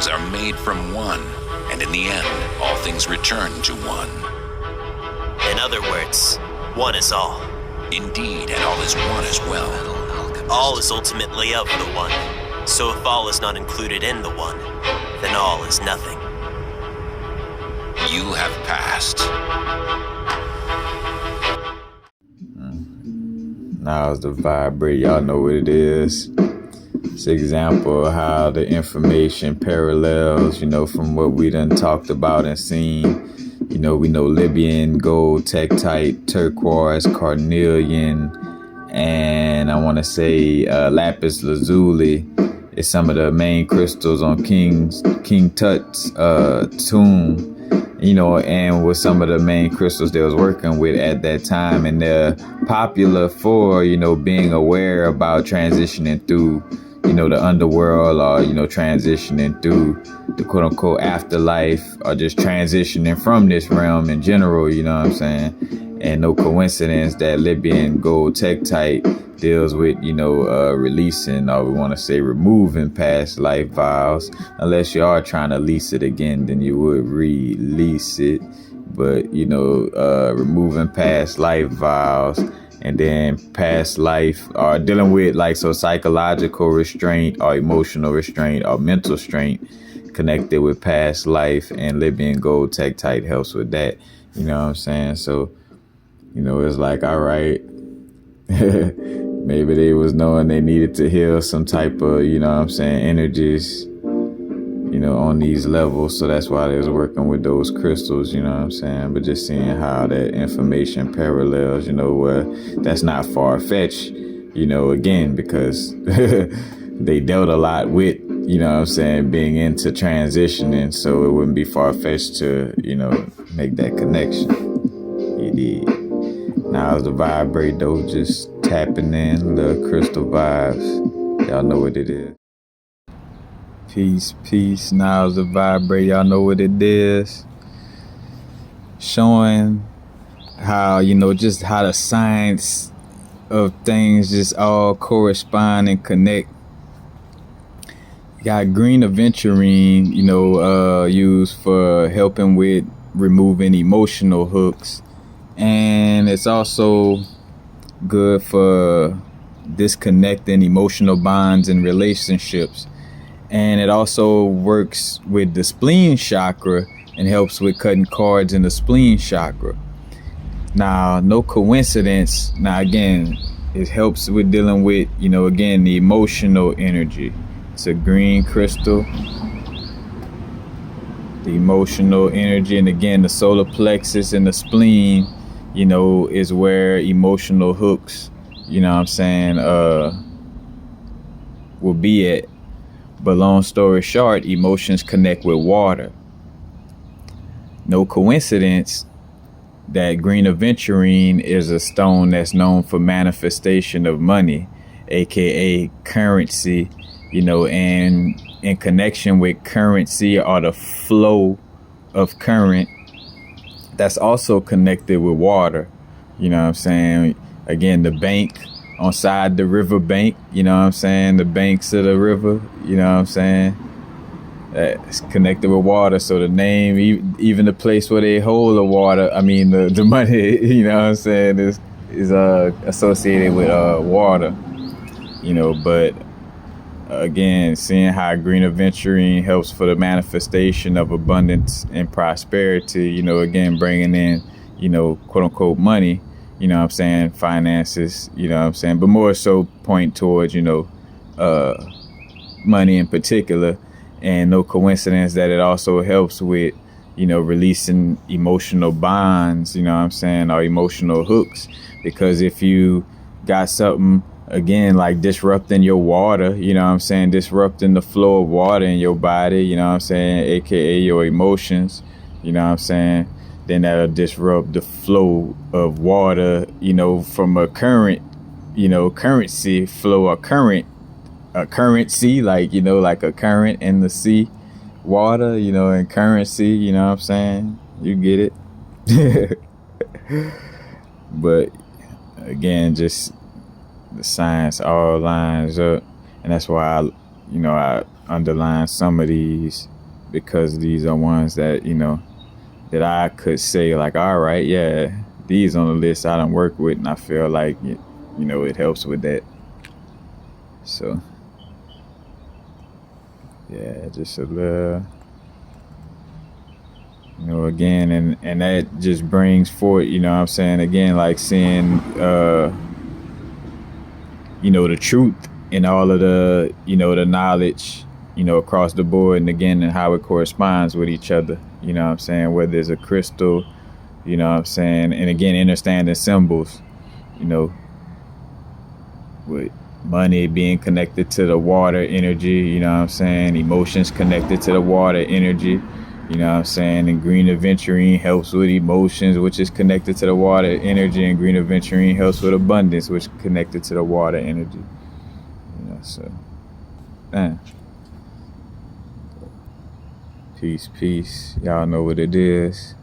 things are made from one, and in the end, all things return to one. In other words, one is all. Indeed, and all is one as well. All is ultimately of the one. So if all is not included in the one, then all is nothing. You have passed. Now it's the vibrate. Y'all know what it is. It's an example of how the information parallels, from what we done talked about and seen. We know Libyan, gold, tektite, turquoise, carnelian, and I want to say lapis lazuli is some of the main crystals on King Tut's tomb. And with some of the main crystals they was working with at that time, and they're popular for, being aware about transitioning through, the underworld, or, transitioning through the quote unquote afterlife, or just transitioning from this realm in general, you know what I'm saying? And no coincidence that Libyan gold tektite deals with, releasing, or we want to say removing past life vows. Unless you are trying to lease it again, then you would release it. But, removing past life vows, and then past life, or dealing with psychological restraint, or emotional restraint, or mental restraint connected with past life, and Libyan gold tektite helps with that. You know what I'm saying? So, it's like, all right, maybe they was knowing they needed to heal some type of, energies, on these levels. So that's why they was working with those crystals, but just seeing how that information parallels, where that's not far-fetched, again, because they dealt a lot with, being into transitioning. So it wouldn't be far-fetched to, make that connection. You did. Now it's the vibrate though, just tapping in the crystal vibes. Y'all know what it is. Peace. Now it's the vibrate. Y'all know what it is. Showing how, just how the science of things just all correspond and connect. You got green aventurine, used for helping with removing emotional hooks. And it's also good for disconnecting emotional bonds and relationships. And it also works with the spleen chakra and helps with cutting cords in the spleen chakra. Now, no coincidence. Now, again, it helps with dealing with, the emotional energy. It's a green crystal. The emotional energy. And again, the solar plexus and the spleen, is where emotional hooks, will be at. But long story short, emotions connect with water. No coincidence that green aventurine is a stone that's known for manifestation of money, aka currency, and in connection with currency, or the flow of current, that's also connected with water. Again, the bank on side the river bank, the banks of the river, it's connected with water. So the name, even the place where they hold the water, the money, is associated with water, but again, seeing how green aventurine helps for the manifestation of abundance and prosperity, again, bringing in, quote unquote money, finances, but more so point towards, money in particular. And no coincidence that it also helps with, releasing emotional bonds, or emotional hooks. Because if you got something, again, like disrupting your water, disrupting the flow of water in your body, aka your emotions, then that'll disrupt the flow of water, from a current, currency flow, or a currency, like a current in the sea, water, and currency, you get it. But again, just the science all lines up, and that's why I underline some of these, because these are ones that, you know, that I could say like, all right, yeah, these on the list I don't work with, and I feel like, you know, it helps with that. So yeah, just a little, you know, again, and that just brings forth, you know what I'm saying, again, like seeing, you know, the truth in all of the, you know, the knowledge, you know, across the board, and again, and how it corresponds with each other, you know what I'm saying, whether it's a crystal, you know what I'm saying, and again, understanding symbols, you know, with money being connected to the water energy, you know what I'm saying, emotions connected to the water energy, you know what I'm saying, and green aventurine helps with emotions, which is connected to the water energy, and green aventurine helps with abundance, which is connected to the water energy, you know, so, peace, y'all know what it is.